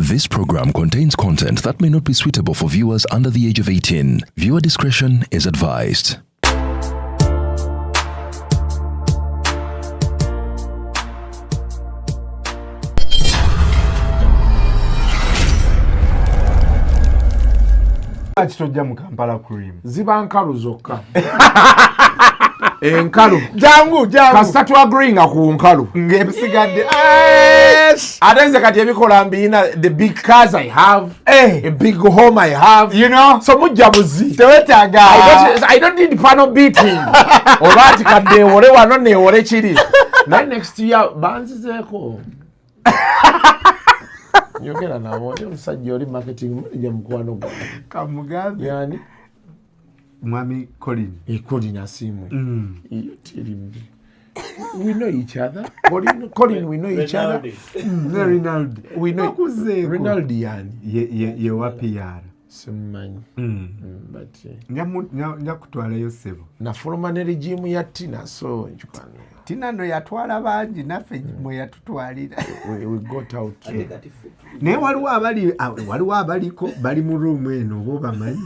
This program contains content that may not be suitable for viewers under the age of 18. Viewer discretion is advised. Tojja mu Kampala cream. Ziba nkalu zokka. Enkalu. Jangu. Kasita twagreenga ku nkalu. Ng'ebisigadde. Ate nze kati ebikola mbina, the big cars I have, a big home I have. You know? So mujja buzi. Tewetaaga. I don't need panel beating. Olwati kadde ewole wano neewole kiri. Naye next year banzizeeko. Nyogera nabo ndi omusajja oli marketing manager mukwano gwa. Kamugambe. Yani Mwami Colin. Colin asimwe. You tell him. We know each other. Colin, we know each other. Ronaldo. We know Ronaldo yani. Ye wapi yara. Simanyi. But nyakutwalayo sebo. Na fuluma ne regime ya Tina so nchukana. Tina no yatwala bangi naffe mwe yatutwalira. We got out. Ne waliwo abaliko bali mu room eno bo bamanyi.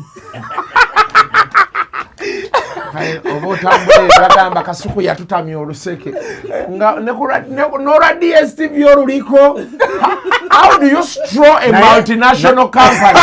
Oba otambule bagamba Kasuku yatutamya oluseke nga nora DSTV oluliko. How do you straw a multinational company?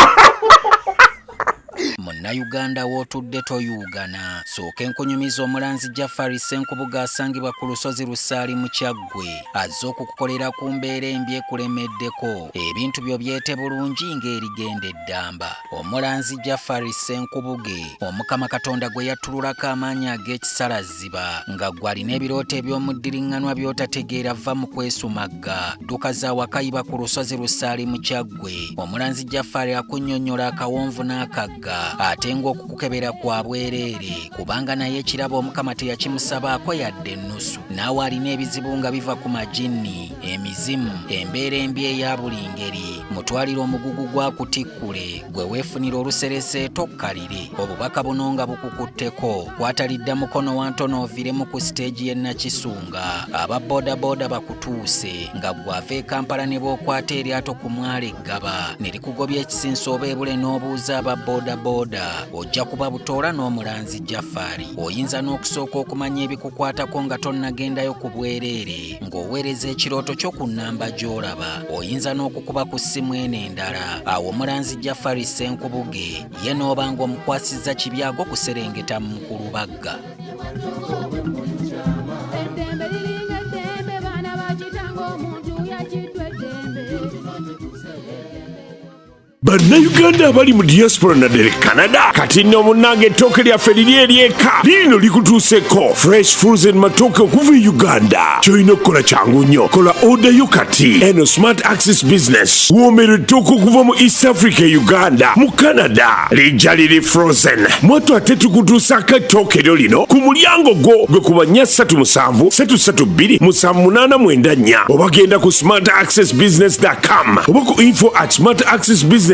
Munnayuganda w'otudde toyugana sooka enkunyumiza omulanzi Jafari Ssenkubuga asangibwa ku lusozi Lusaali mu Kyaggwe azze okukukolera ku mbeera embi ekulemeddeko ebintu byo byete bulungi ng'erigenda eddamba. Omulanzi Jafari Ssenkubuge Omukama Katonda gwe yattululako amaanyi ag'ekisalaziba nga gwe alina ebirooto eby'omuddiringanwa by'otategeera va mu kwesumagga dduka za wakayiba ku lusozi Lusaali mu Kyaggwe. Omulanzi Jafari akunnyonnyola akawonvu n'akagga ate ng'okukukebera kwa bwereere kubanga naye ekirabo Omukama teyakimusabaako yadde ennusu. Naawe alina ebizibu nga biva ku majinni, emizimu, embeera embi eya buli ngeri. Mutwalire omugugu gwakutikkule gwe weefunira oluserese tokkalire. Obubaka buno nga bukukutteko kwatalidda mukono wa ntono oviremu ku siteegi y'e Nakisunga. Aba bodaboda bakutuuse nga gwava e Kampala ne bookwata eryato ku mwalo Eggaba ne likugobya ekisinsa oba ebule n'obuuza aba bodaboda ojja kuba butoola n'omulanzi Jafari. Oyinza n'okusooka okumanya ebikukwatako nga tonnagendayo ku bwereere ng'oweereza ekirooto kyo ku nnamba gy'olaba. Oyinza n'okukuba ku ssimu eno endala. Awo omulanzi Jafari Ssenkubuge ye n'obanga omukwasizza kibyago kuserengeta mu Kulubagga. Bannayuganda abali mu diaspora naddala Canada kati nno munnange ettooke lyaffe liri eryeka liino likutuuseko fresh fruits and matooke okuva e Uganda. Ky'olina okukola kyangu nnyo, kola order yo kati eno Smart Access Business woomera ettooke okuva mu East Africa e Uganda mu Canada lijja liri frozen. Mwattu ate tukutuusako ettooke lyo lino ku mulyango gwo gwe ku bannya 377 332 7894 oba genda ku smartaccessbusiness.com oba ku info@smartaccessbusiness.com.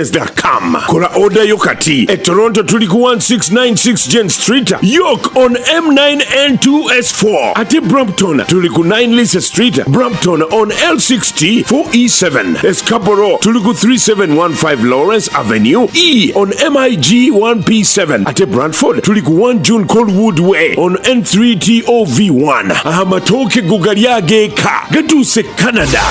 Kola order yo kati. E Toronto tuli ku 1696 Jen Street, York on M9N2S4. Ate Brampton tuli ku 9 Lisa Street, Brampton on L60 4E7. Escarborough tuli ku 3715 Lawrence Avenue E on MIG 1P7. Ate Brantford tuli ku 1 June Colwood Way on N3TOV1. Amatooke gugali ageeka gatuuse Canada.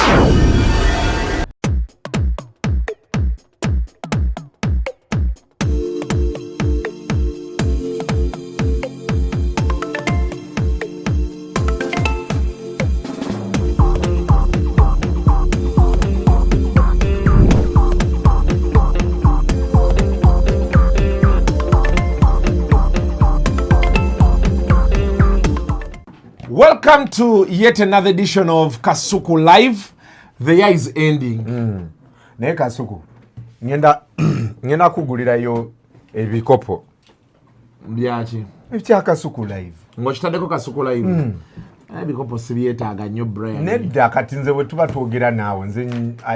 Welcome to yet another edition of Kasuku Live. The year is ending. Naye Kasuku, ngenda kugulirayo ebikopo. Byaki? Ebya Kasuku Live. Ng'okitaddeko Kasuku Live. Ebikopo sibyetaaga nnyo brand. Nedda kati nze bwe tuba twogera naawe nze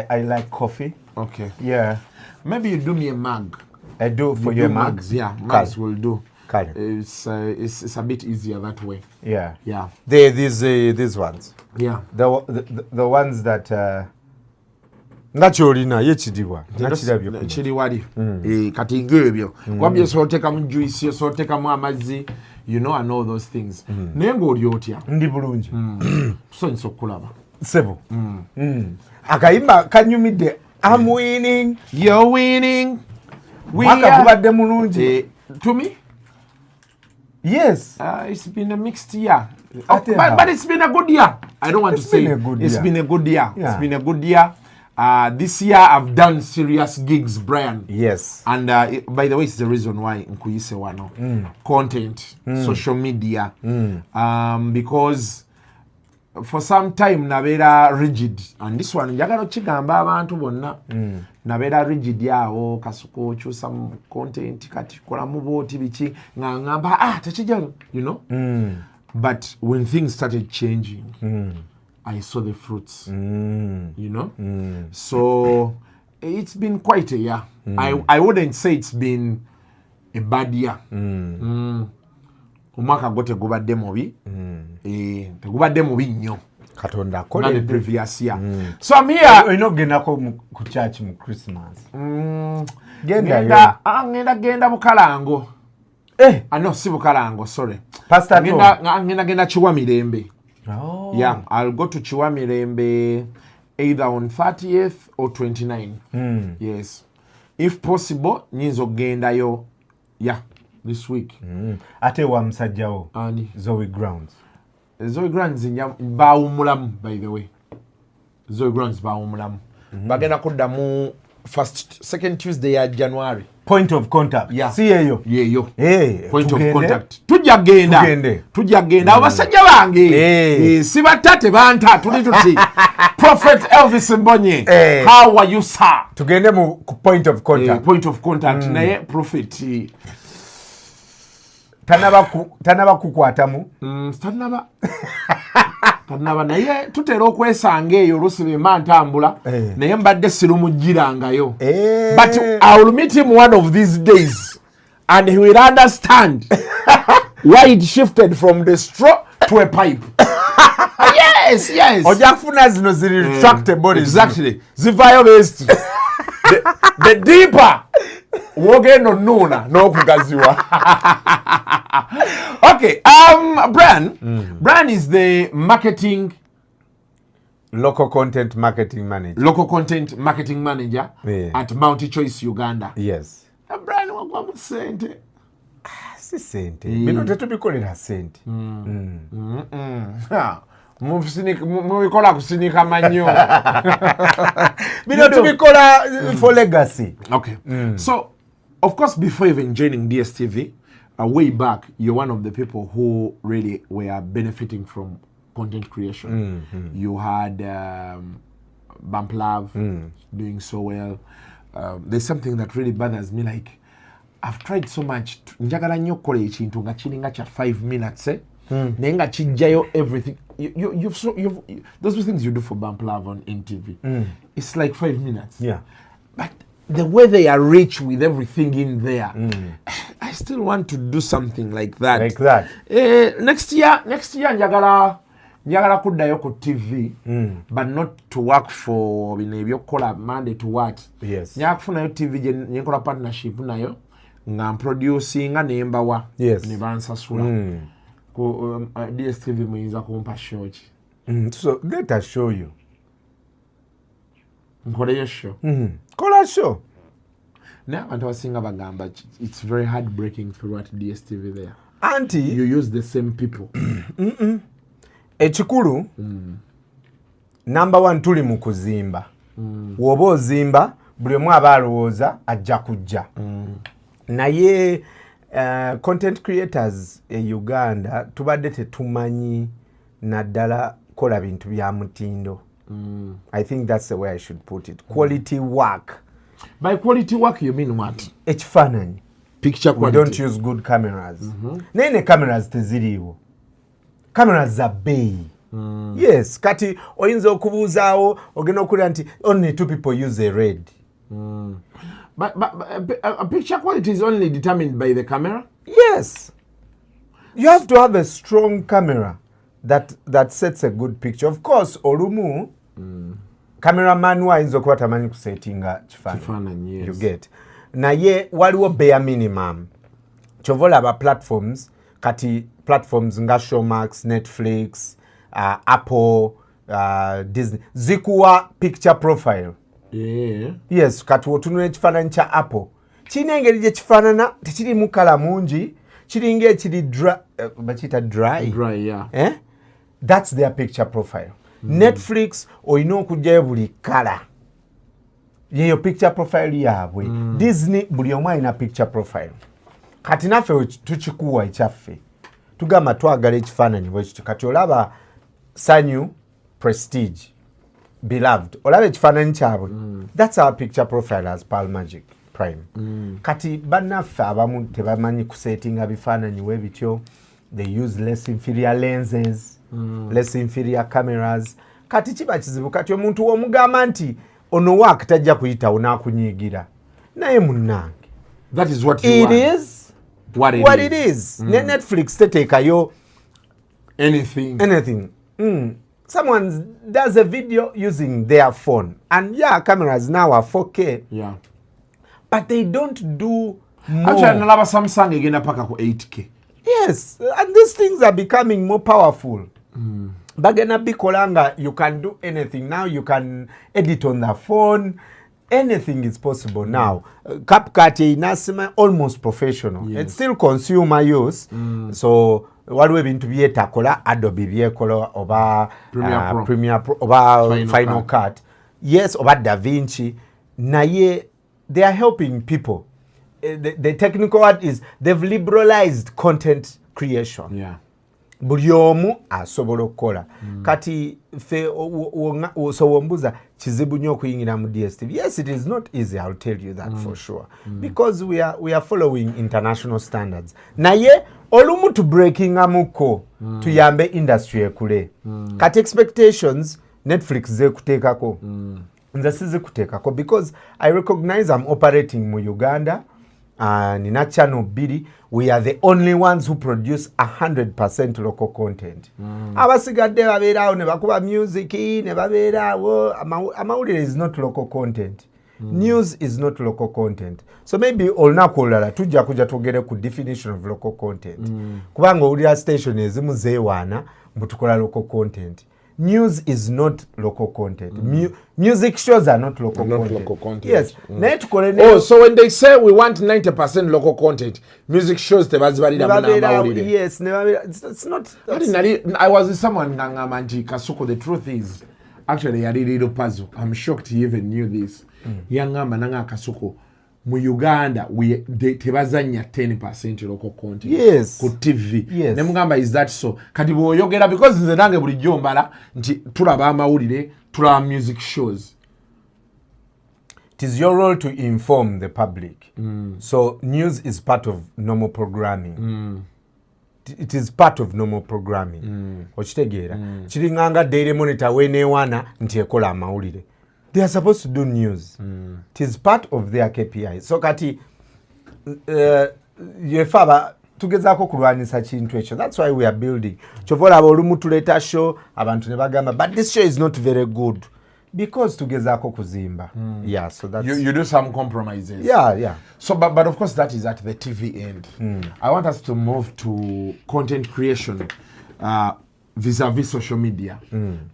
I like coffee. Okay. Yeah. Maybe you do me a mug. I do for your mugs. Yeah, mugs will do. Color. It's a bit easier that way. Yeah. Yeah. These ones. Yeah. The ones that nga kyolina ye kidibwa kiri wali kati ng'ebyo wabye sootekamu juice sootekamu amazzi you know and all those things naye ng'oli otya ndi bulungi tusanyusa okukulaba sebo akayimba kanyumidde I'm winning you're winning mwaka gubadde mulungi to me yes it's been a mixed year but it's been a good year. I don't want to say it's been a good year. Yeah. It's been a good year. This year I've done serious gigs, Brian. Yes. And by the way, it's the reason why nkuyise wano. Content, social media. Because for some time nabeera rigid. And this one, njagala okigamba abantu bonna. Nabeera rigid yawo kasuko okyusa content kati kolamu booti biki ngamba tekijja, you know. But when things started changing, I saw the fruits, you know? So it's been quite a year. I wouldn't say it's been a bad year. Umwaka gote gubadde mubi. Tegubadde mubi nnyo. Katonda than the previous year. So I'm here. You know gendako ku church mu Christmas. Genda Bukalango. No, si Bukalango, sorry. Pastor Genda Chiwamirembe. Oh. Yeah, I'll go to Chiwamirembe either on 30th or 29th. Yes. If possible, nyinzo genda yo. Yeah, this week. Ate wa msajjawo. Ani. Zoe Grounds. Zoe Grounds baumulamu, by the way. Zoe Grounds baumulamu. Bagenda kuddamu second Tuesday ya January. Point of contact. Yeah. Si yeyo. Yeyo. Point of contact. Tujja genda. Abasajja bange. Si batate banta tuli tuti. Prophet Elvis Mbonye. How are you, sir? Tugende mu point of contact. Point of contact. Naye prophet. Tanaba kukwatamu. Tanaba naye tutera okwesanga eyo olusibe mba ntambula naye mbadde sirumugirangayo. But I will meet him one of these days and he will understand why it shifted from the straw to a pipe. Yes. Oja kufuna zino ziri retractable. Exactly. Zivayo best. The deeper wogeno nuna n'okugaziwa. Okay, Brian is the local content marketing manager at Mount Choice, Uganda. Yes. Brian wagwa mu sente. Si sente. Bino tetubikolera sente. Mubikola kusinika manyo. Bino tubikola for legacy. Okay. So, of course, before even joining DSTV, way back, you're one of the people who really were benefiting from content creation. You had Bump Love doing so well. There's something that really bothers me. Like, I've tried so much. Njagala nnyo kola ekintu nga kiringa kya 5 minutes. Naye nga kijjayo everything. You've those are things you do for Bump Love on NTV. It's like 5 minutes. Yeah. But the way they are rich with everything in there, I still want to do something like that. Next year, njagala kuddayo ku TV, but not to work for ebyokukola Monday to what. Yes. Njagala kufunayo TV gye nkola partnership nayo nga mproducinga nembawa ne bansasula. Ku DSTV muyinza kumpa show ki. So let us show you. Nkoleyo show. Kola show. Now abantu basinga bagamba it's very heartbreaking through at DSTV there. Auntie, you use the same people. Ekikulu number 1 tuli mu kuzimba. Woba ozimba buli omu aba alowooza ajja kujja. Naye content creators e Uganda tubadde tetumanyi naddala kola bintu bya mutindo. I think that's the way I should put it. Quality work. By quality work you mean what? Ekifaananyi. Picture quality. We don't use good cameras. Naye ne cameras teziriiwo. Cameras za bay. Yes, kati oyinza okubuuzaawo ogenda okulira nti only 2 people use a red. But a picture quality is only determined by the camera? Yes. You have to have a strong camera that sets a good picture. Of course, olumu cameraman wayinza okuba tamanyi kusetinga kifaananyi, yes. you get, naye waliwo bare minimum kyova olaba platforms kati platforms nga Showmax, Netflix, Apple, Disney zikuwa picture profile. Yeah. Yes, kati wotunula ekifaananyi kya Apple kirina engeri gye kifaanana, tekirimu kala mungi, kiringa ekiri bakiyita dry. Yeah. That's their picture profile. Netflix olina okugyayo buli kala yeyo picture profile yaabwe. Disney buli omu alina picture profile. Kati naffe tukikuwa ekyaffe tugamba twagala ekifaananyi bwe kityo. Kati olaba Sanyu, Prestige, Beloved, olaba ekifaananyi kyabwe. That's our picture profile as Pearl Magic Prime. Kati bannaffe abamu tebamanyi kusetinga bifaananyi we bityo. They use less inferior lenses, less inferior cameras. Kati kiba kizibu kati omuntu w'omugamba nti ono waak tajja kuyitawo n'akunyiigira. Naye munnange. That is what you it want. Is what it is. Netflix teteekayo anything. Someone does a video using their phone. And yeah, cameras now are 4K. Yeah. But they don't do more. Actually, nalaba Samsung egenda paka ku 8K. Yes, and these things are becoming more powerful. Bagena bikolanga, you can do anything now. You can edit on the phone. Anything is possible now. CapCut inasema almost professional. Yes. It's still consumer use. So waliwo ebintu byetakola Adobe byekola oba Premiere Pro oba Final Cut. Yes, oba DaVinci. Naye they are helping people. The technical word is they've liberalized content creation. Yeah. Buli omu asobola okukola. Kati fe wombuza kizibu nnyo okuyingira mu DSTV. Yes, it is not easy, I'll tell you that for sure. Because we are following international standards. Naye olumu tu breaking amuko tuyambe industry ekule. Kati expectations Netflix zekuteekako. Nze sizikuteekako because I recognize I'm operating mu Uganda. Nina channel biri, we are the only ones who produce 100% local content. Abasigadde babeerawo ne bakuba music ne babeerawo. Amawulire is not local content. News is not local content. So maybe olunaku olulala tujja kuja twogere ku definition of local content. Kubanga owulira station ezimu zeewaana mbu tukola local content. News is not local content. Music shows are not local content. Local content. Yes. So when they say we want 90% local content, music shows tebazibalira muna. Yes, it's not. I was with someone Nangamanji Kasuko. The truth is, actually, I did a little puzzle. I'm shocked he even knew this. Yangamba Nanga Kasuko. Mu Uganda, tebazanya 10% local content. Yes. Ku TV. Yes. Nemugamba, is that so? Kati bw'oyogera because nze nange bulijjo mbala nti tulaba amawulire, tulaba music shows. It is your role to inform the public. So news is part of normal programming. It is part of normal programming. Okitegeera. Kiringanga Daily Monitor weneewaana nti ekola amawulire. They are supposed to do news. It is part of their KPI. So kati yefaba tugezaako kulwanyisa kintu ekyo. That's why we are building. Kyovola olumu tuleeta show abantu ne bagamba but this show is not very good because tugezaako kuzimba. Yeah, so that's you do some compromises. Yeah. So but of course that is at the TV end. I want us to move to content creation. Vis-a-vis social media.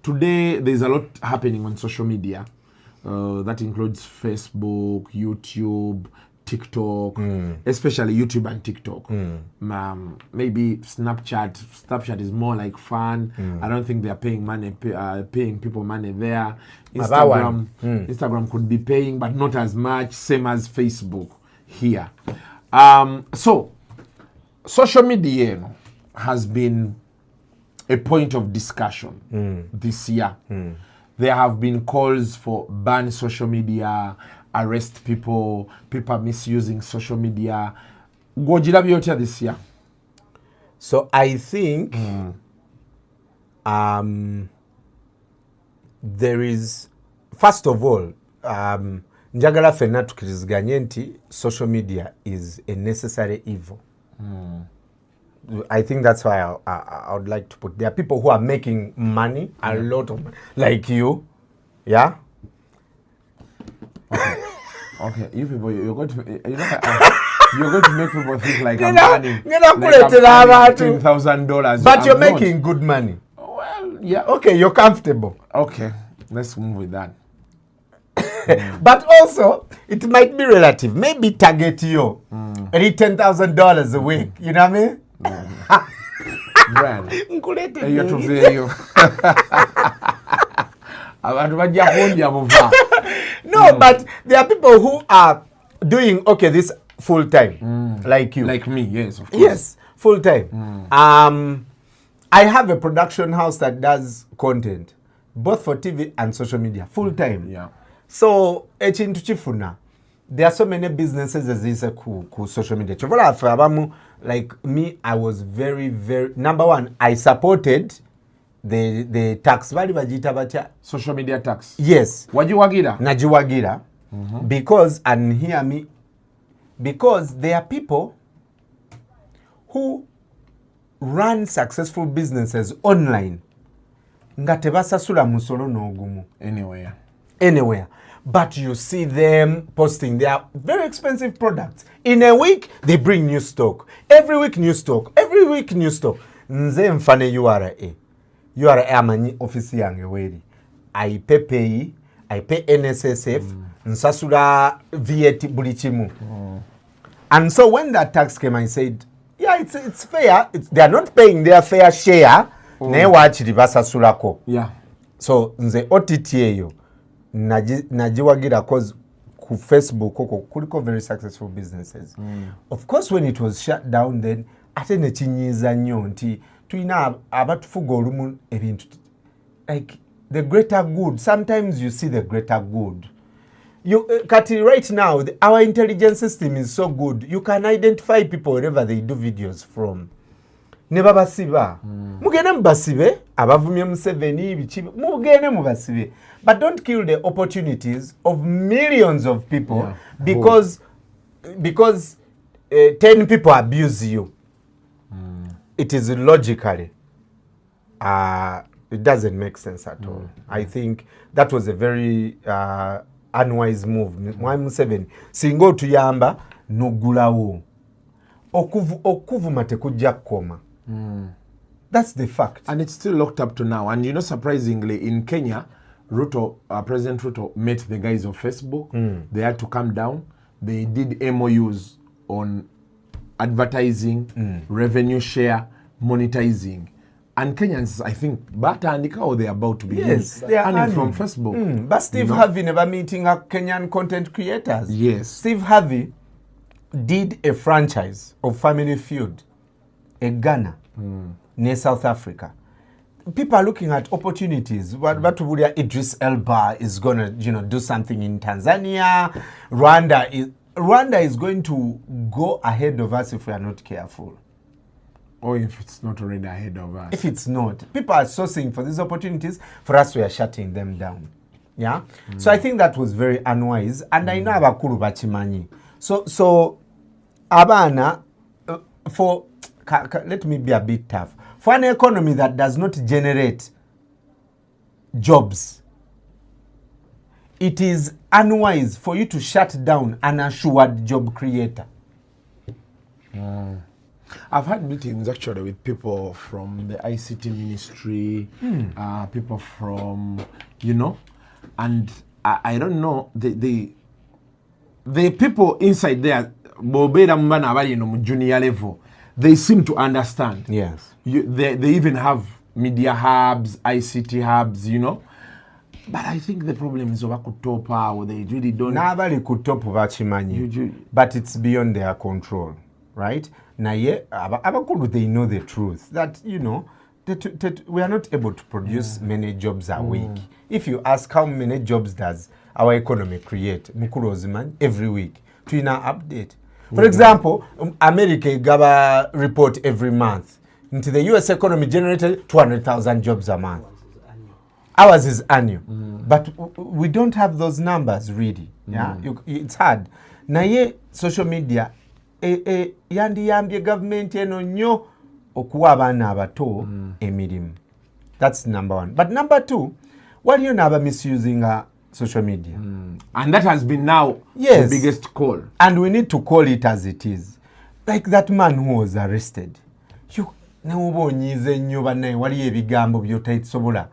Today there's a lot happening on social media. That includes Facebook, YouTube, TikTok, especially YouTube and TikTok. Maybe Snapchat. Snapchat is more like fun. I don't think they are paying money, paying people money there. Instagram could be paying, but not as much, same as Facebook here. So, social media has been a point of discussion this year. There have been calls for ban social media, arrest people misusing social media. Gojira byotya this year? So I think there is, first of all, njagala fenna tukiriziganye nti social media is a necessary evil. I think that's why I would like to put. There are people who are making money, a lot of money, like you, yeah. Okay, you people, you're going to make people think like I'm earning $10,000. But you're making good money. Well, yeah. Okay, you're comfortable. Okay, let's move with that. But also, it might be relative. Maybe target you. $10,000 a week. You know what I mean? Brand. No, but there are people who are doing this full time, like you, like me. Yes, of course. Yes, full time. I have a production house that does content, both for TV and social media, full time. Yeah. So echintu chifuna. There are so many businesses as is ku social media. Like me, I was very, very number one. I supported the tax. Social media tax. Yes. Wajiwagira. Najiwagira. Because, and hear me, because there are people who run successful businesses online. Ngatebasasula musolo nogumu. Anywhere. But you see them posting their very expensive products. In a week, they bring new stock. Every week, new stock. Every week, new stock. Nze mfane URA. URA amanyi ofisi yange weri. I pay NSSF. Nsasura VAT bulichimu. And so when that tax came, I said, yeah, it's fair. They are not paying their fair share. Ne wachiri basasurako. Yeah. So nze OTTA yo. Najiwagira cause ku Facebook kuliko very successful businesses. Of course, when it was shut down, then ate ne chinyiza nnyo nti tuina abatufuga olumu ebintu like the greater good. Sometimes you see the greater good. Kati right now, our intelligence system is so good. You can identify people wherever they do videos from. Neba basiba. Mugene mbasibe, abavumye Museveni bichibe. Mugene mubasibe. But don't kill the opportunities of millions of people because 10 people abuse you. It is logically it doesn't make sense at all. I think that was a very unwise move. Museveni singo tuyamba nogulawo okuvuma tekujja koma. That's the fact. And it's still locked up to now. And you know, surprisingly, in Kenya, President Ruto met the guys of Facebook. They had to come down. They did MOUs on advertising, revenue share, monetizing. And Kenyans, I think, they're about to be they are earning from Facebook. But Steve Harvey never meeting Kenyan content creators. Yes. Steve Harvey did a franchise of Family Feud in Ghana, near South Africa. People are looking at opportunities. What Idris Elba is going to, do something in Tanzania. Rwanda is going to go ahead of us if we are not careful. Or if it's not already ahead of us. If it's not. People are sourcing for these opportunities. For us, we are shutting them down. Yeah? So I think that was very unwise. And I know abakuru bachimanyi. So abana, let me be a bit tough. For an economy that does not generate jobs, it is unwise for you to shut down an assured job creator. I've had meetings actually with people from the ICT ministry, people from, and I don't know, the people inside there, junior level, they seem to understand. Yes. They even have media hubs, ICT hubs, But I think the problem is over kutopa, or they really don't. Nobody kutopa bachimanyi, but it's beyond their control, right? Naye abakulu, they know the truth that we are not able to produce many jobs a week. If you ask how many jobs does our economy create, mukulu ozimanyi every week. Twina update. For example, America gaba report every month. Into the US economy generated 200,000 jobs a month. Ours is annual. But we don't have those numbers really. Yeah, it's hard. Naye social media yandi government eno nnyo okuwa abaana abato emirimu. That's number one. But number two, waliyo n'aba misusing social media. And that has been now Yes. the biggest call. And we need to call it as it is. Like that man who was arrested. Newoba onyiize nnyo bannaye waliyo ebigambo by'otasobola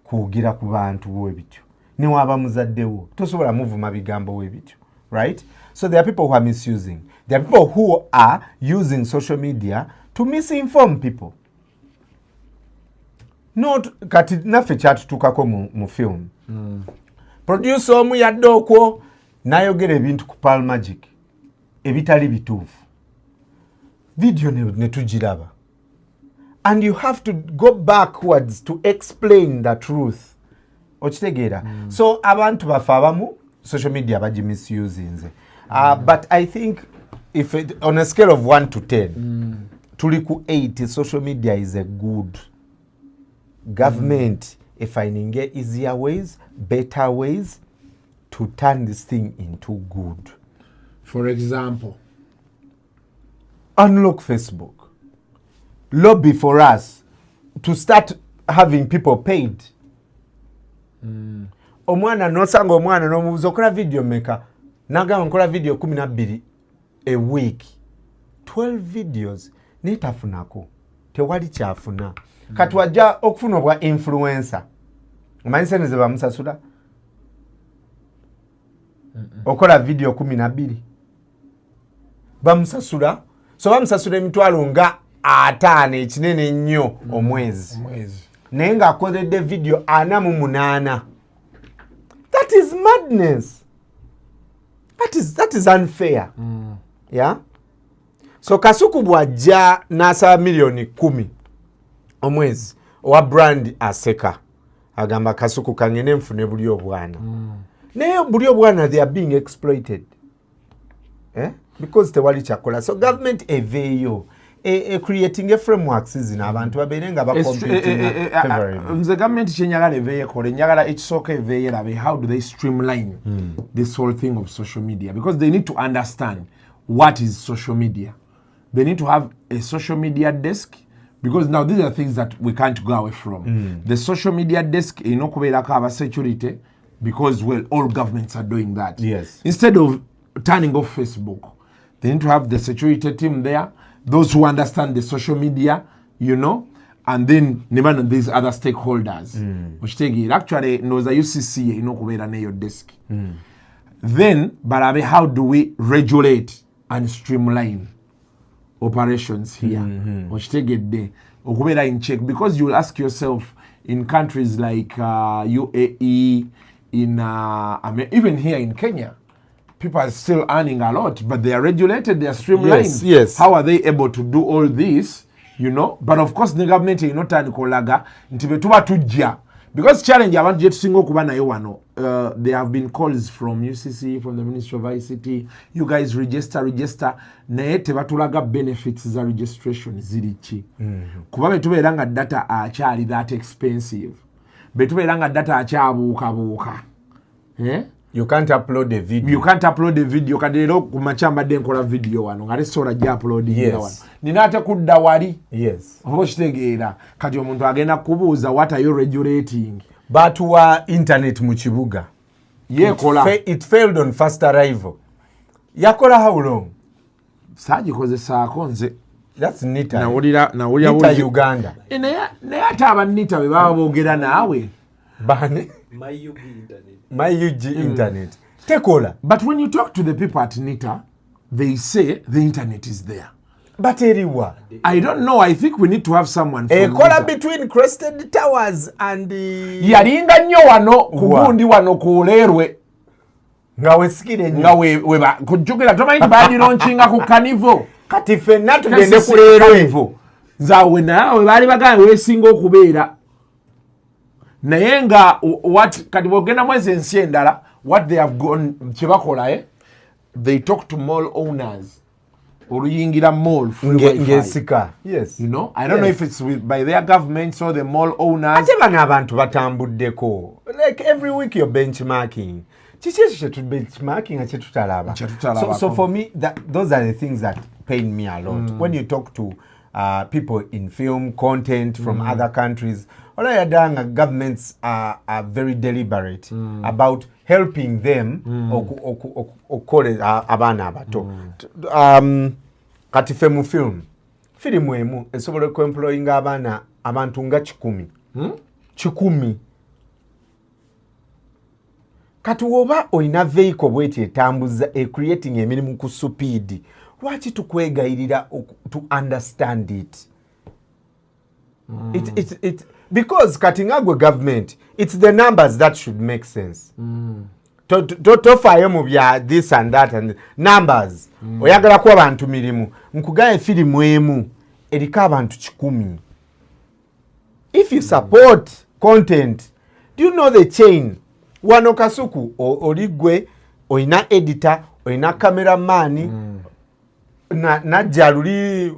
kuwugira ku bantu bwe bityo. Newaba muzaddewo tosobola muvuma bigambo bwe bityo. Right? So there are people who are misusing. There are people who are using social media to misinform people. Not kati naffe kyatutuukako mu film. Producer omu yadde okwo n'ayogera ebintu ku Pearl Magic ebitali bituufu. Video ne tugiraba. And you have to go backwards to explain the truth. Okitegeera. So abantu bafe abamu social media baji misusing. But I think if on a scale of 1 to 10, tuli ku 8, social media is a good. Government finding easier ways, better ways to turn this thing into good. For example, Unlock Facebook. Lobby for us to start having people paid. Omwana nosanga omwana nomubuza okola video maker nagamba nkola video 12 a week. 12 videos netafunako tewali kyafuna. Kati wajja okufuna obwa influencer. Omanyi sente ze bamusasula? Okola video 12 bamusasula. So bamusasula emitwalo nga 5 ekinene nnyo omwezi. Naye ng'akoledde video 48. That is madness. That is unfair. Yeah? So Kasuku bw'ajja n'asaba million 10 omwezi owa brand aseka agamba Kasuku kangene nfune buli obwana. Naye buli obwana they are being exploited. Because tewali kyakola. So government eveeyo creating a framework season abantu babeere nga bakompeting favorably. The government chenyagala eveeyo kole nyagala ekisooka eveeyo labe how do they streamline this whole thing of social media, because they need to understand what is social media. They need to have a social media desk, because now these are things that we can't go away from. The social media desk inokubeerako aba security, because well all governments are doing that. Yes. Instead of turning off Facebook, they need to have the security team there, those who understand the social media, and then these other stakeholders. Actually, knows a UCC, kubeera neyo desk. Then, barabe, how do we regulate and streamline operations here? Okubeera in check, because you will ask yourself, in countries like UAE, even here in Kenya, people are still earning a lot, but they are regulated, they are streamlined. Yes. How are they able to do all this? But of course the government kolaga ntibetuba tujja, because challenge abantu je tusinga okuba nayo wano. There have been calls from UCC, from the Ministry of ICT, you guys register naye tebatulaga benefits za registration ziri ki. Kuba betubeera nga data akyali that expensive, betubeera nga data akyabuukabuuka. You can't upload a video. You can't upload a video. Kadero kumachamba denkola video wano. Ngare sora ja uploading wano. Ninate kudda wali. Yes. Oboshitegeera. Kati omuntu agenda kubuuza what are you regulating? But wa internet mu kibuga. It failed on first arrival. Yakola how long? Saagikozesaako nze. That's Nita. Nita Uganda. Naye ate abanita be baba boogera naawe. Bane. My UG internet. Tekola. But when you talk to the people at Nita, they say the internet is there. But eriwa. I don't know. I think we need to have someone from Nita. Between Crested Towers and the... Yalinga nnyo wano, kugundi wano kulerwe. Nga wesikire nnyo. Nga weba. Kujukira tomanyi bali launchinga ku Kanivo. Kati fenna tugende kulerwe. Zawe nawe bali bagamba wesinga okubeera. Naye nga kati bwogenda mwezi ensi endala, what they have gone kyebakola they talk to mall owners. Oluyingira mall free Ngesika. Yes. I don't know if it's by their government or the mall owners. Ate bana abantu batambuddeko. Like every week you're benchmarking. Chicheche to benchmarking ache tutalaba. So for me those are the things that pain me a lot. When you talk to people in film content from other countries. Olayadanga governments are very deliberate about helping them okole abana abato. Kati fe mu film emu esobola ku employing abana abantu nga 10. 10. Kati woba oyina vehicle bweti etambuza creating emirimu ku speed. Lwaki tukwegayirira to understand it? It's because Katingagwe government, it's the numbers that should make sense. Tofayo mu bya this and that and numbers. Oyagala kuba abantu mirimu. Nkugaye filimu emu erika abantu 10. If you support content, do you know the chain? Wano Kasuku oligwe oyina editor, oyina cameraman, na jaluli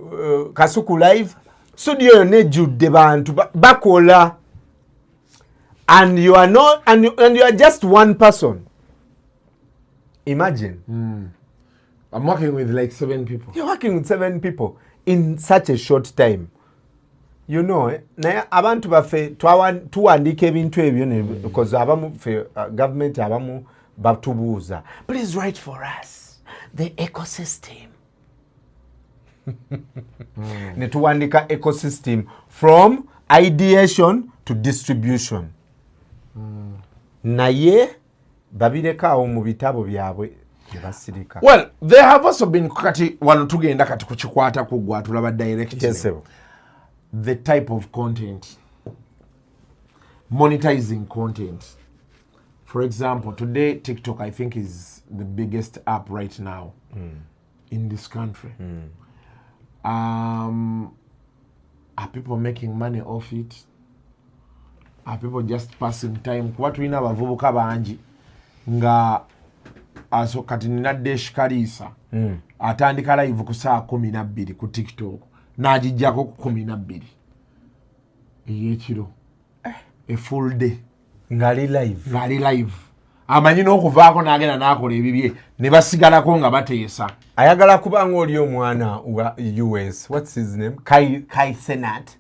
Kasuku live. Studio nejudde bantu bakola, and you are not and you are just one person. Imagine. I'm working with like 7 people. You're working with 7 people in such a short time. You know, naye abantu baffe tuwandika ebintu ebyo because abamu fe government abamu batubuuza, please write for us the ecosystem. Ne tuwandika ecosystem from ideation to distribution. Naye babirekawo mu bitabo byabwe basirika. Well, there have also been kati wano tugenda kati kuchikwata kugwa tulaba direct. Yes, the type of content, monetizing content. For example, today TikTok I think is the biggest app right now in this country. Are people making money off it? Are people just passing time? What we know abavubuka bangi nga aso kati nina dash kalisa atandika live ku saa 12 ku TikTok najijjako ku 12 eyekiro a full day ngali live amanyi n'okuvaako n'agenda n'akola ebibye ne basigalako nga bateesa. Ayagala kubanga oli omwana wa US. What's his name? Kai Senat.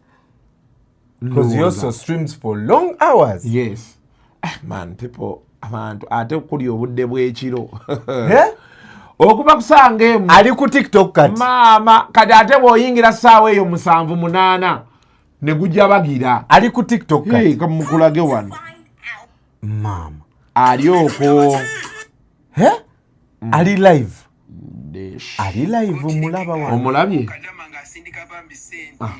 Because he also streams for long hours. Yes. Man, people, abantu ate kuli obudde bw'ekiro. Okuba kusanga emu ali ku TikTok kati. Mama, kati ate bw'oyingira ssaawa eyo 7-8 ne gujja bagira. Ali ku TikTok kati. Hey, kamukulage wano. Mama. Ali okwo. Ali live. Ali live mulaba wano. Omulabye?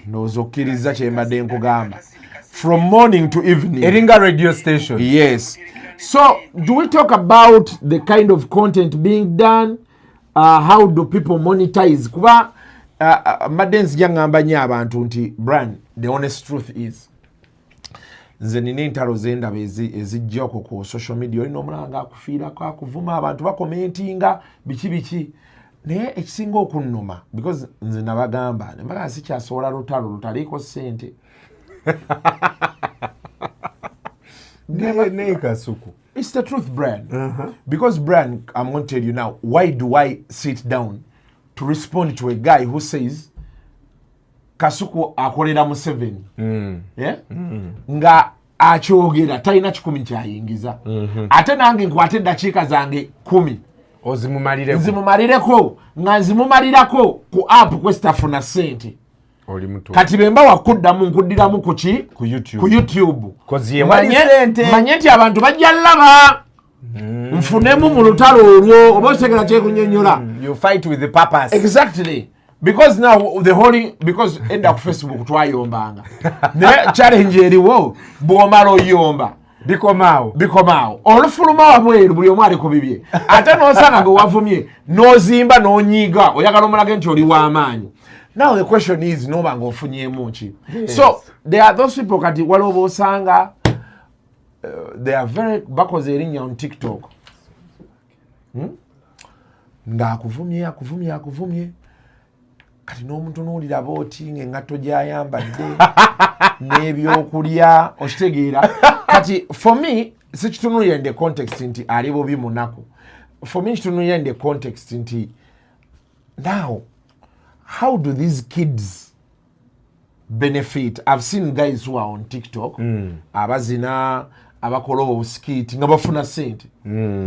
Nozokkiriza kyembadde nkugamba. From morning to evening. Eringa radio station. Yes. So, do we talk about the kind of content being done? How do people monetize? Kuba mbadde nzija ngamba nnyo abantu nti brand, the honest truth is nze nina entalo z'endaba ezijja okwo ku social media olina omulanga akufiirako akuvuma abantu bakomentinga biki naye ekisinga okunnuma because nze nabagamba nembaga sikyasobola lutaliiko ssente Kasuku. It's the truth, brand. Because brand, I'm going to tell you now, why do I sit down to respond to a guy who says Kasuku akolera Museveni? Yeah? Nga akyogera talina 10 kyayingiza. Ate nange nkwate eddakiika zange 10 nzimumalireko nga nzimumalirako ku app kwestafuna ssente. Kati bemba wakuddamu nkuddiramu ku YouTube. Manye nti abantu bajja laba nfunemu mu lutalo olwo oba otegera kyekunyonnyola. You fight with the purpose. Exactly. Because now the whole because enda ku Facebook twayombanga. Ne challenge eriwo bw'omala oyomba. Bikomao. Olufuluma wabweru buli omu aliko bibye. Ate n'osanga nga wavumye n'ozimba n'onyiga oyagala omulage nti oli w'amaanyi. Now the question is no bango ofunyemu ki. So there are those people kati waliwo osanga they are very bakoze erinnya on TikTok. Nga akuvumye kati n'omuntu n'olira booti ng'engatto gy'ayambadde n'ebyokulya okitegeera. Kati for me sikitunulira in the context nti ali bubi munaku. For me kitunulira in the context nti now how do these kids benefit. I've seen guys who are on TikTok abazina abakola obuskit nga bafuna sente.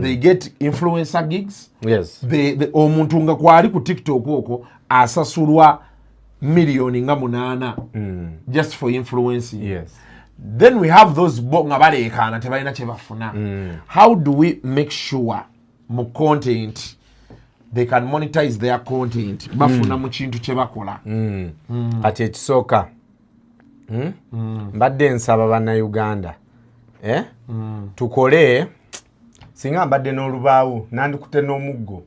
They get influencer gigs. Yes. Omuntu nga kwali ku TikTok oko asasulwa million nga 8 just for influencing. Yes. Then we have those nga balekana tebalina kye bafuna. How do we make sure mu content they can monetize their content bafuna mu kintu kye bakola? Ati ekisooka mbadde nsaba bannayuganda tukole singa mbadde n'olubaawo nandikute n'omuggo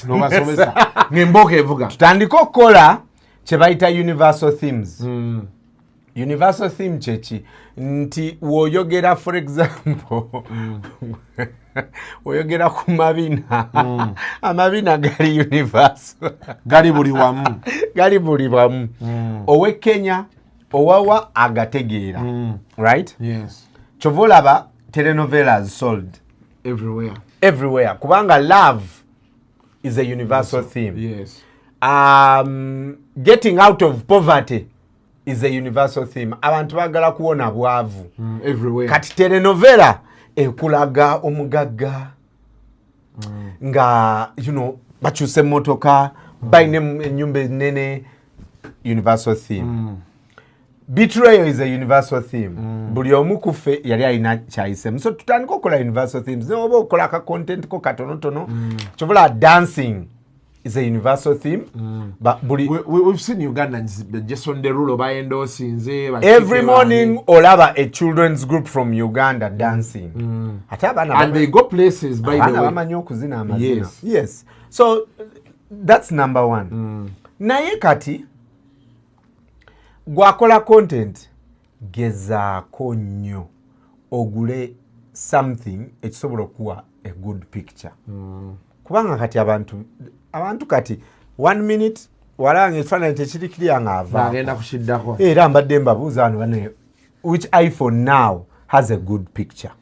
nobasomesa ng'embooko evuga tutandike okukola kye bayita universal themes. Universal theme chechi nti woyogera for example woyogera ku mabina amabina gali universal gali buli wamu owe Kenya owawa agategeera right. Yes. Chovolaba telenovelas sold everywhere kubanga love is a universal theme. Yes. Getting out of poverty is a universal theme. Abantu bagala kuona bwavu everywhere. Kati telenovela ekulaga omugagga nga bachuse motoka baine enyumba nene, universal theme. Betrayal is a universal theme. Buli omu kufe yali alina kyayisemu. So tutandika okukola universal themes. Oba okola ka content ko katonotono. Chobola dancing is a universal theme. But we've seen Ugandans just on the rule of endorsing. Every morning olaba a children's group from Uganda dancing. And they go places by the way. Yes. So that's number one. Naye kati gwakola content gezaako nnyo ogule something ekisobola okuwa a good picture. Kubanga kati abantu kati 1 minute walanga ekifaananyi tekirikirya nga agenda kukiddako era mbadde mbabuuza wano bane which iPhone now has a good picture.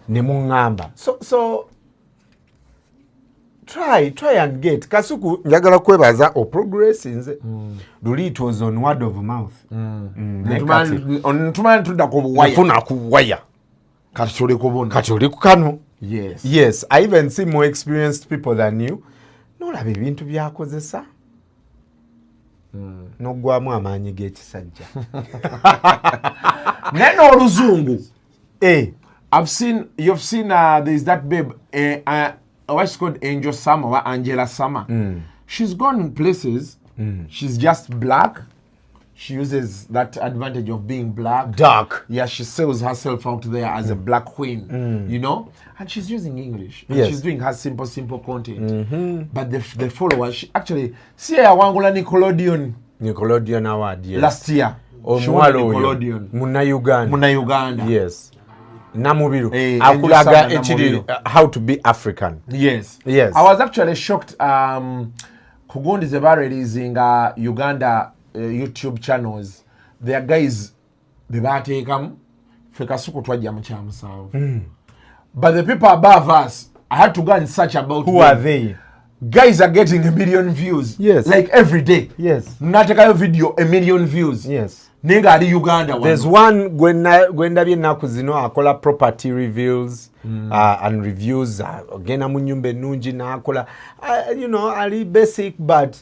Ne muŋŋamba so try and get kasuku njagala kwebaza o progress nze luli it was on word of mouth. Ntumani tudda ku buwaya nfuna ku waya kati tuli kubona kati oli ku kano. Yes. I even see more experienced people than you. Nolaba ebintu byakozesa nogwamu amaanyi g'ekisajja nene oluzungu. You've seen there's that babe what's called Angel Summer or Angela Summer. She's gone places. She's just black. She uses that advantage of being black. Dark. Yeah, she sells herself out there as a black queen, and she's using English. And she's doing her simple content. But the followers, she actually, see her wangula Nickelodeon award, yes. Last year. She won Nickelodeon. Muna Uganda. Yes. Namubiru. Akulaga actually how to be African. Yes. I was actually shocked. Kugundi zeba releasing Uganda YouTube channels. Their guys bebateekamu fekasuku twajja mu kyamusawo. But the people above us, I had to go and search about who are they. Guys are getting 1 million views. Yes. Like every day. Yes. Natekayo video 1 million views. Yes. Nenga ali Uganda one. There's one gwenda byennaku zino akola property reviews and reviews ogenda mu nyumba ennungi n'akola ali basic but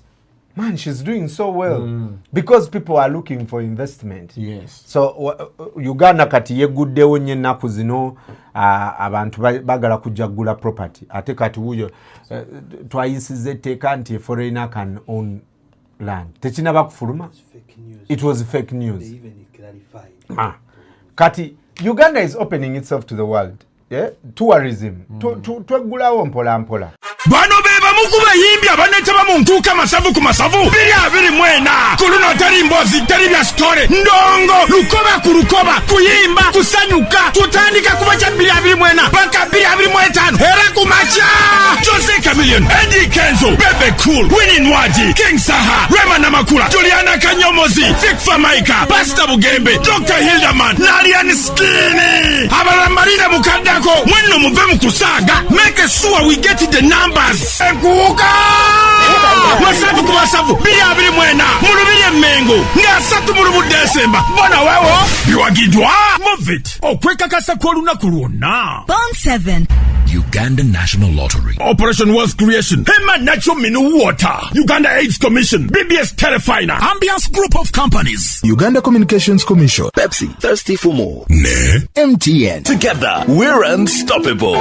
man she's doing so well because people are looking for investment. Yes. So Uganda kati yeguddewo nnyo ennaku zino abantu bagala kujja kugula property ate kati wuyo twayisize etteeka nti foreigner can own land tekinaba kufuluma. It was fake news. They even clarified. Kati Uganda is opening itself to the world. Tourism. Twegulawo mpola mpola. Bano beba mukuba yimbi abanetaba mu ntuuka masavu ku masavu 2024 kuluno teri mbozi teri bya story ndongo lukoba ku lukoba kuyimba kusanyuka tutandika kuba kya 2024 paka 2025 era kumacha Jose Chameleon Eddie Kenzo Bebe Cool Winnie Nwaji King Saha Rema Namakula Juliana Kanyomozi Vic Famaika Pastor Bugembe Dr. Hilderman Nalian Skinny abalambalina mukaddako mwenno muve mu kusaga make sure we get the numbers. Ekuka! Masatu ku basavu 2024 mu Lubiri Mengo nga 3 mu Desemba bona wewo biwagidwa move it okwekakasa kw'olunaku lwonna. Bond 7 Uganda National Lottery. Operation Wealth Creation, Hema Natural Mineral Water, Uganda AIDS Commission, BBS Telefina, Ambiance Group of Companies, Uganda Communications Commission. Pepsi, thirsty for more. Ne? MTN. Together, we're unstoppable.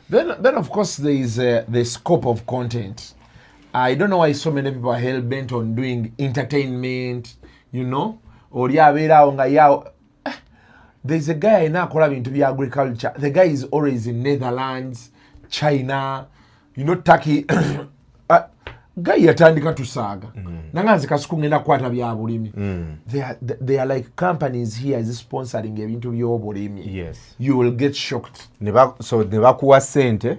Then of course there is the scope of content. I don't know why so many people are hell bent on doing entertainment, you know, or there's a guy in akola to be agriculture. The guy is always in Netherlands, China, you know, Turkey. Guy yatandika tusaga. Nangazi kasukungenda kwata bya bulimi. They are like companies here is sponsoring ebintu byo bulimi. Yes. You will get shocked. So nebakuwa sente,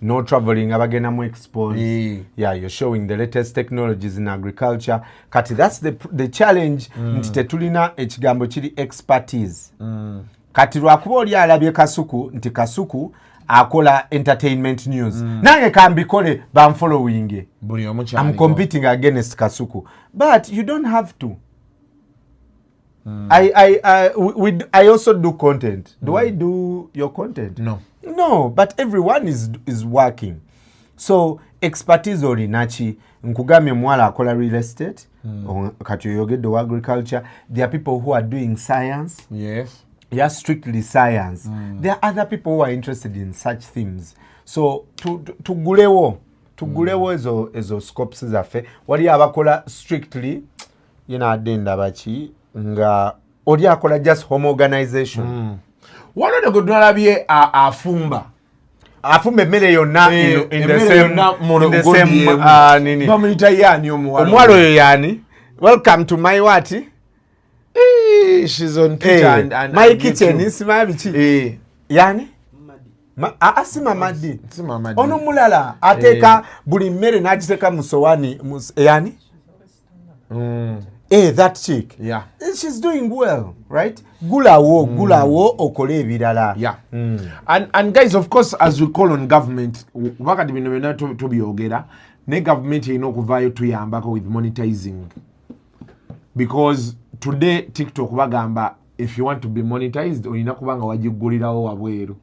no traveling abagenda mu expose. Yeah, you're showing the latest technologies in agriculture. Kati that's the challenge nti tetulina ekigambo kiri expertise. Kati lwakuba oli alabye Kasuku nti Kasuku akola entertainment news. Nange kambikole bamfollowing. I'm competing against Kasuku. But you don't have to. I also do content. Do I do your content? No, but everyone is working. So expertise orinachi nkugame mwala akola real estate kati yogedde wa agriculture. There are people who are doing science. Yes. Yeah, strictly science. There are other people who are interested in such themes. So tugulewo ezo scopes zaffe wali abakola strictly adenda bachi nga oli akola just home organization. Wano ne godwalabye afumba emmere yonna in the same nini bamuyita yani omwalo oyo yani. Welcome to my what? She's on Twitter and my kitchen isima biki yani asima madi ono mulala ateka buli mmere n'agiteka musowani yani that chick. Yeah. She's doing well, right? Gulawo okole ebirala. Yeah. And guys, of course, as we call on government, wakati bino bina to byogera, ne government okuvaayo tuyambako with monetizing. Because today TikTok bagamba if you want to be monetized olina kubanga wajigulirawo wabweru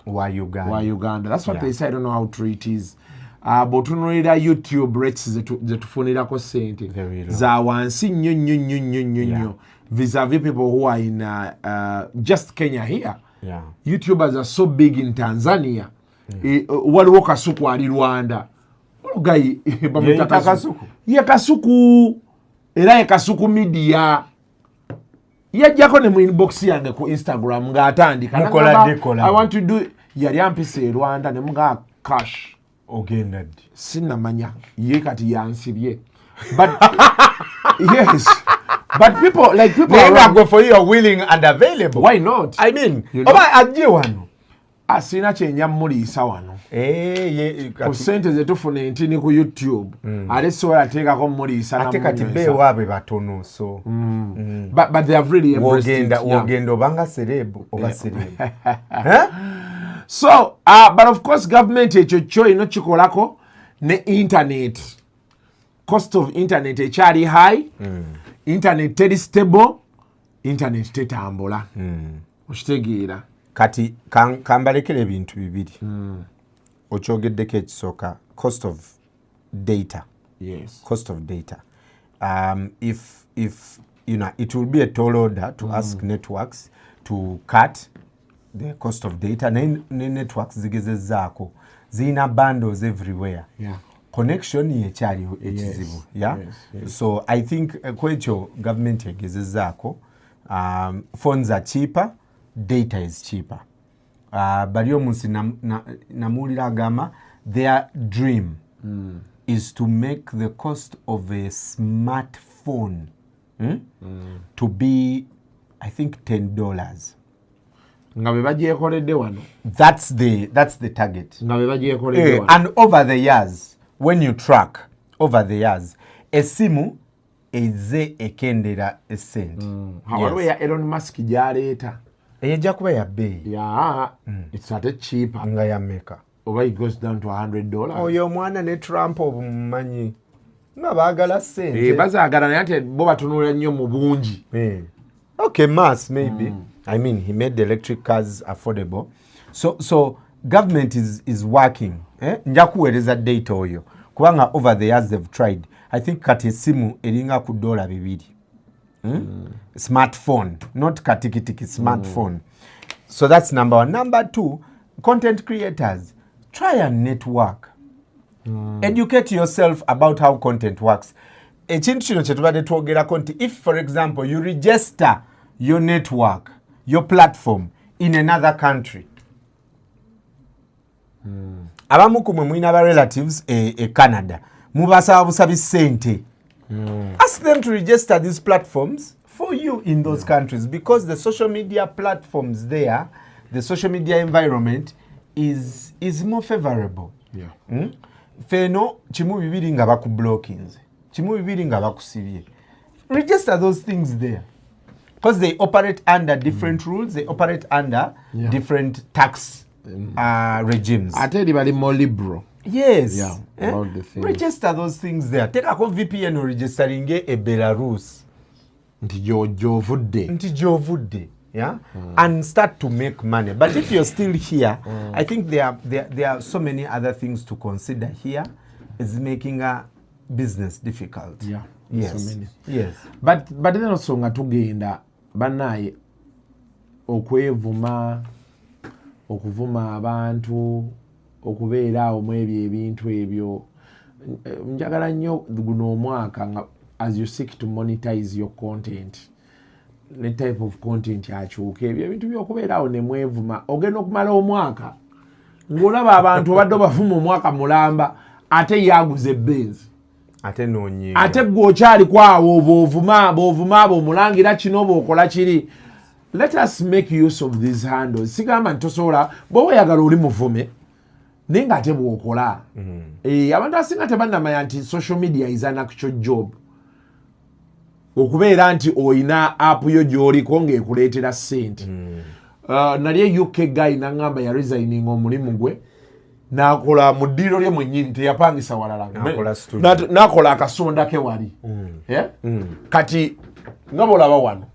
wa Uganda. That's what they say. I don't know how true it is. But tunulira YouTube rates zetufunirako sente za wansi nnyo vis-a-vis people who are in just Kenya here. Yeah. YouTubers are so big in Tanzania. Waliwo Kasuku ali Rwanda. Guy Kasuku. Yeah, Kasuku. Era Kasuku media. Yajjako ne mu inbox yange ku Instagram ng'atandika. I want to do yali ampise Rwanda ne mga cash. Ogenda ddi sinnamanya ye kati yansibye but yes, but people go for you are willing and available. Why not? I mean, oba ajje wano asina kyenya muliisa wano ku sente zetufuna entini ku YouTube ate sobola ateekako muliisa ate kati beewo abe batono so but they have really embraced wogenda obanga serebu oba serebu So, but of course, government ekyo ino kikolako ne internet. Cost of internet ekyali high. Internet teri stable. Internet tetambula. Okitegeera. Kati kambalekera ebintu bibiri. Okyogeddeko ekisooka cost of data. Yes. Cost of data. If it will be a tall order to ask networks to cut the cost of data. Ne networks zigezezzaako zina bundles everywhere. Yeah. Connection yekyaliwo ekizibu. Yeah. Yes. So I think kwekyo government egezezzaako. Phones are cheaper, data is cheaper. Bali omunsi namuwulira agamba their dream is to make the cost of a smartphone to be, I think, $10. Nga be bagyekoledde wano. That's the target. Nga be bagyekoledde wano. And over the years, when you track over the years, esimu eze ekendera essente. Waliwo ya Elon Musk gyaleeta. Ejja kuba ya bbeeyi. Yeah, it's at a cheaper. Nga ya meka. oba it goes down to $100. Oyo omwana ne Trump obumanyi nga baagala ssente. Bazaagala naye ate bo batunula nnyo mu bungi. Okay, mass maybe. I mean, he made the electric cars affordable. So government is working. Nja kuweereza data oyo. Kubanga over the years they've tried. I think kati esimu eringa ku $2. Smartphone, not katikitiki, smartphone. So that's number one. Number two, content creators. Try and network. Educate yourself about how content works. Ekintu kino kye tubadde twogerako nti if for example you register your network, your platform in another country, abamu kumwe mwina ba relatives Canada, mubasaba busabi sente. Ask them to register these platforms for you in those countries, because the social media platforms there, the social media environment is more favorable. Feno chimu bibiri nga bakublockinze, chimu bibiri nga bakusibye. Register those things there, because they operate under different rules, they operate under different tax regimes. Ate li bali more liberal. Yes. About the things. Register those things there. Take a VPN or registering a Belarus. Nti jovudde. Yeah? And start to make money. But if you're still here, I think there are so many other things to consider here. It's making a business difficult. Yeah. Yes. So many. Yes. But then also nga tugenda banaye okuvuma abantu okubeera awo mu ebintu ebyo. Njagala nnyo guno omwaka nga as you seek to monetize your content, ne type of content yakyuka, ebyo ebintu by'okubeera awo ne mwevuma ogenda okumala omwaka ng'olaba abantu obadde obavuma omwaka mulamba ate yaguze Benz. Ate nonyiga. Ate gwokyali kwawo bw'ovuma bw'omulangira kino bw'okola kiri. Let us make use of these handles. Sigamba nti tosobola bw'oba oyagala oli muvume naye ng'ate bw'okola. Abantu asinga tebannamanya nti social media is an actual job. Okubeera nti oyina app yo gy'oliko ng'ekuleetera ssente. Nali UK guy n'aŋŋamba ya resigning omulimu gwe n'akola mu ddiiro lye mwennyini, teyapangisa walala. N'akola akasonda ke wali. Kati nga bw'olaba wano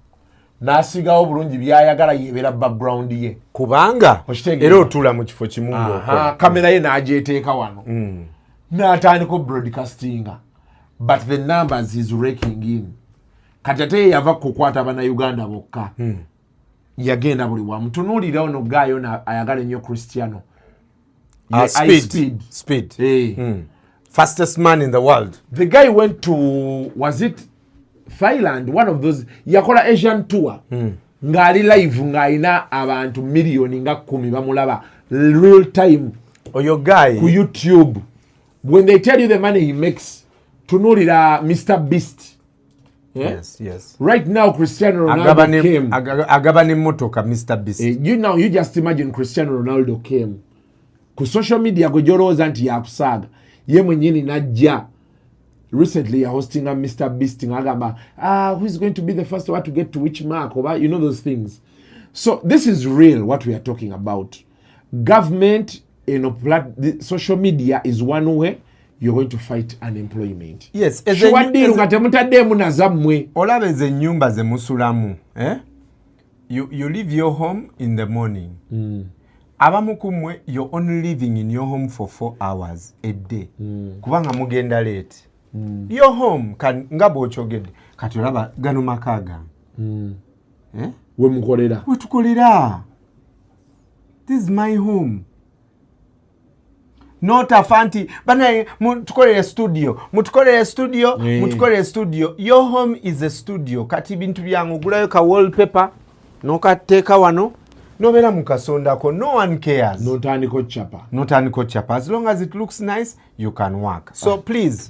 n'asigawo bulungi by'ayagala yeebera background ye. Kubanga era otuula mu kifo kimu ng'okola. Kamera ye n'agyeteeka wano. N'atandika broadcastinga. But the numbers is raking in. Kati ate yava kukwata bannayuganda bokka. Yagenda buli wamu. Tunuulira ono gaayo ayagala ennyo Cristiano. Speed. Fastest man in the world. The guy went to, was it Thailand, one of those, yakola Asian tour. Ng'ali live ng'alina abantu miliyoni nga 10 bamulaba real time. Oyo guy ku YouTube. When they tell you the money he makes, tunuulira Mr. Beast. Yes. Right now, Cristiano Ronaldo came. Agabane motoka Mr. Beast. You just imagine Cristiano Ronaldo came. Ku social media gojolooza nti yakusaga. Ye mwenyewe najja. Recently, you're hosting a Mr. Beast. Who is going to be the first one to get to which mark? You know those things. So this is real, what we are talking about. Government, social media is one way you're going to fight unemployment. Yes. Olaba ze nyumba ze musulamu. You leave your home in the morning. Abamu kumwe, you're only living in your home for 4 hours a day. Kubanga mugenda late. Your home nga bw'okyogedde kati olaba gano makaga. We mukolera. We tukolera. This is my home. Not a fancy. Bana mutukolere studio. Mutukolere studio. Your home is a studio. Kati bintu byangu gulayo ka wallpaper. Nokateeka wano. Nobera mukasondako. No one cares. Notandiko chapa. As long as it looks nice, you can work. So please,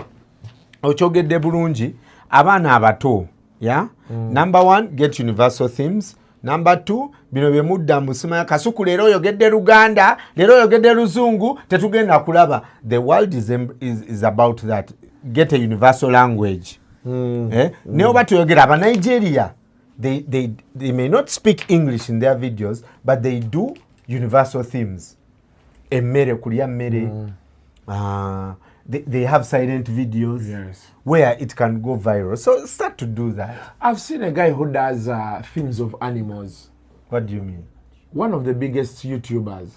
ochogedde bulungi abaana abato. Yeah? Number 1, get universal themes. Number 2, bino bye mudda musima kasuku lero oyogedde Luganda, lero oyogedde Luzungu, tetugenda kulaba. The world is about that. Get a universal language. Ne oba tuyogera aba Nigeria. They may not speak English in their videos, but they do universal themes. emmere kulya mmere. They have silent videos where it can go viral. So start to do that. I've seen a guy who does things of animals. What do you mean? One of the biggest YouTubers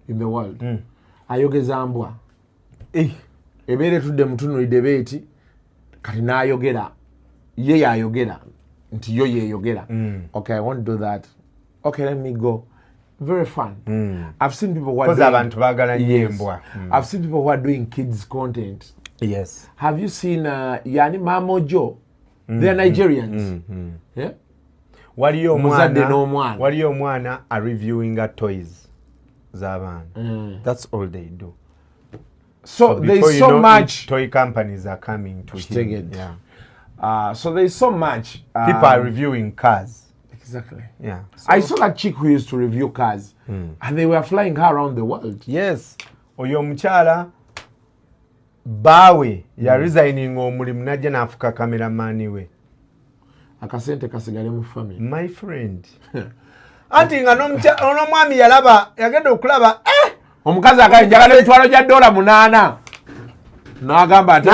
in the world. Ayogeza mbwa. Ebere tudde mutunulidde beeti kati n'ayogera ye yayogera nti yo yeyogera. Okay, I won't do that. Okay, let me go. Very fun. I've seen people who are doing, abantu bagala nyembwa. I've seen people who are doing kids content. Yes. Have you seen yani Mamojo? They are Nigerians. Yeah. Waliyo omwana are reviewing toys z'abaana. That's all they do. So there's so much toy companies are coming to take it. Yeah. So there's so much people are reviewing cars. Exactly. Yeah. So, I saw that chick who used to review cars and they were flying her around the world. Yes. Oyo mukyala bawe ya resigning omulimu najja n'afuka cameraman we. Akasente kasigale mu family. My friend. Anti nga n'omwami yalaba yagenda okulaba omukazi akayinjagala emitwalo gya $8 n'agamba ati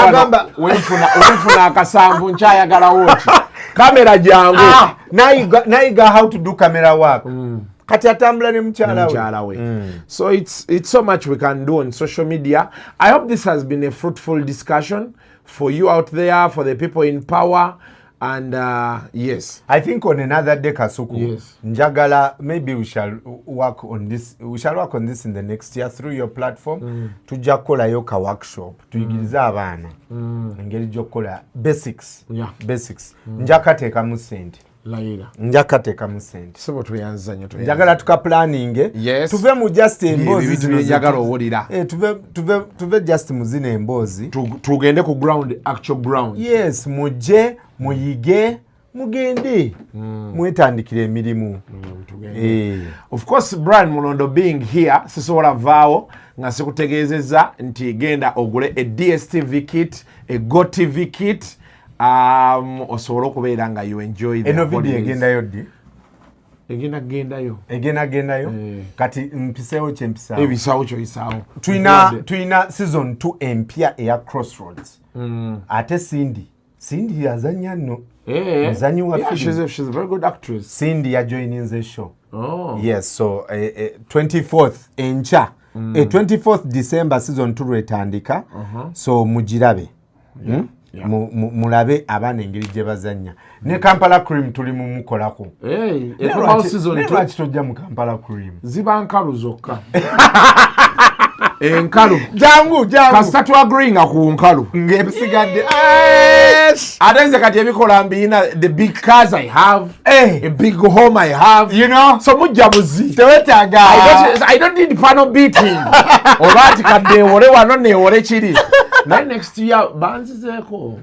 wenfuna akasanvu nkyayagalawo ki kamera jangu. Now you got how to do camera work. Kati atambula ne mukyala we. So it's so much we can do on social media. I hope this has been a fruitful discussion for you out there, for the people in power. And yes, I think on another day, Kasuku, yes, njagala, maybe we shall work on this. We shall work on this in the next year through your platform. Tujja kukola yoka workshop. Tuyigiriza abaana. Engeri gy'okukola basics. Yeah. Basics. Njakateekamu ssente. Laira. Njakateekamu ssente. Sebo tuyanza nnyo. Njagala tuka planning. Yes. Tuve mu just emboozi zino njagala owulira. Tuve just mu zino emboozi. Tugende ku ground, actual ground. Yes, mujje muyige mugende mwetandikire emirimu. Of course, Brian Mulondo being here, sisobola vaawo nga sikutegeezezza nti genda ogule a DSTV kit, a GoTV kit, osobola okubeera nga you enjoy the holidays. Eno video egendayo ddi? Egendayo. Kati mpiseewo kye mpisaawo. Ebisaawo ky'oyisaawo. Tuyina season 2 empya eya Crossroads. Ate Cindy yazanya nno. Muzanyi wa film. She's a very good actress. Cindy yajoining the show. Yes, so 24th encha. 24th December season 2 retandika. So mugirabe. Mulabe abaana engeri gye bazanya. Ne Kampala Cream tuli mu mukolako. Season 2 lwaki tojja mu Kampala Cream? Ziba nkalu zokka. Enkalu. Jangu. Kasita twagreenga ku nkalu. Ng'ebisigadde. Ate nze kati ebikola mbina, the big cars I have, a big home I have. You know? So mujja buzi. Tewetaaga. I don't need panel beating. Olwati kadde ewole wano neewole kiri. Naye next year banzizeeko.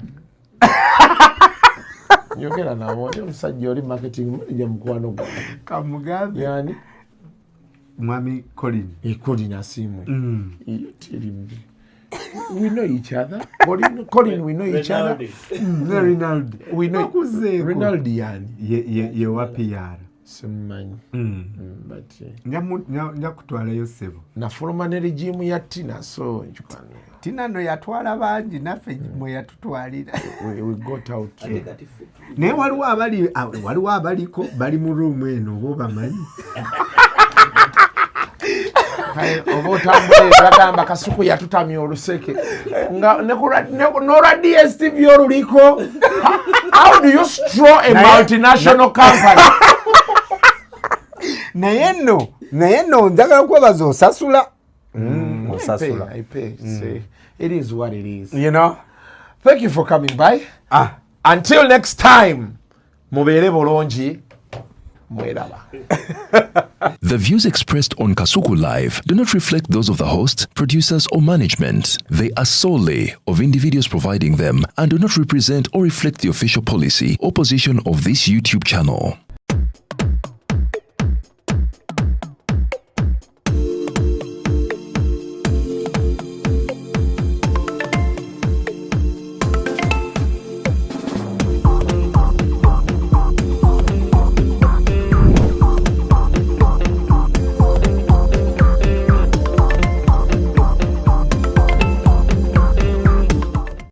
Nyogera nabo omusajja oli marketing manager mukwano gwa. Kamugambe. Yani Mwami Colin. Colin asiimwe. You tell him. We know each other. Colin, we know each other. Ronaldo. We know Ronaldo yani. Ye wa PR. Simanyi. But nyakutwalayo ssebo. Nafuluma ne regime ya Tina, so nchukana. Tina no yatwala bangi naffe mwe yatutwalira. We got out. Naye waliwo abaliko bali mu room eno bo bamanyi. Oba otambule bagamba kasuku yatutamya oluseke nga nora DSTV oluliko. How do you straw a multinational company? Naye nno njagala kwebaza osasula. I pay. Say, it is what it is. You know? Thank you for coming by. Until next time, mubeere bulungi. The views expressed on Kasuku Live do not reflect those of the host, producers, or management. They are solely of individuals providing them and do not represent or reflect the official policy or position of this YouTube channel.